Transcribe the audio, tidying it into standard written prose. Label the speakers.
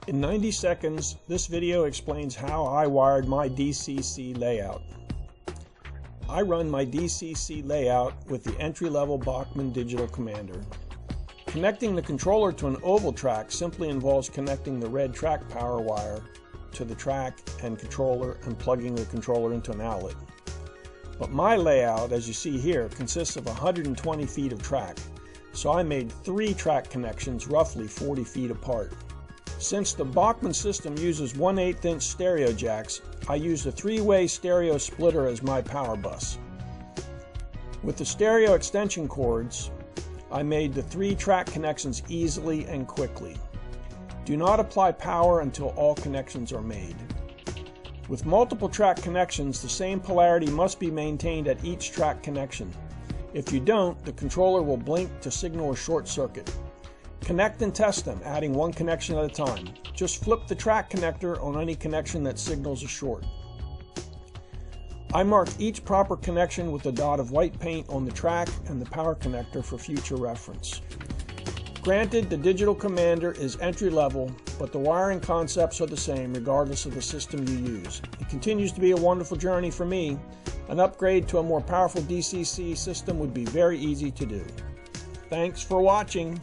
Speaker 1: In 90 seconds, this video explains how I wired my DCC layout. I run my DCC layout with the entry-level Bachmann Digital Commander. Connecting the controller to an oval track simply involves connecting the red track power wire to the track and controller and plugging the controller into an outlet. But my layout, as you see here, consists of 120 feet of track, so I made 3 track connections roughly 40 feet apart. Since the Bachmann system uses 1/8 inch stereo jacks, I used a 3-way stereo splitter as my power bus. With the stereo extension cords, I made the 3 track connections easily and quickly. Do not apply power until all connections are made. With multiple track connections, the same polarity must be maintained at each track connection. If you don't, the controller will blink to signal a short circuit. Connect and test them, adding 1 connection at a time. Just flip the track connector on any connection that signals a short. I marked each proper connection with a dot of white paint on the track and the power connector for future reference. Granted, the Digital Commander is entry level, but the wiring concepts are the same regardless of the system you use. It continues to be a wonderful journey for me. An upgrade to a more powerful DCC system would be very easy to do. Thanks for watching.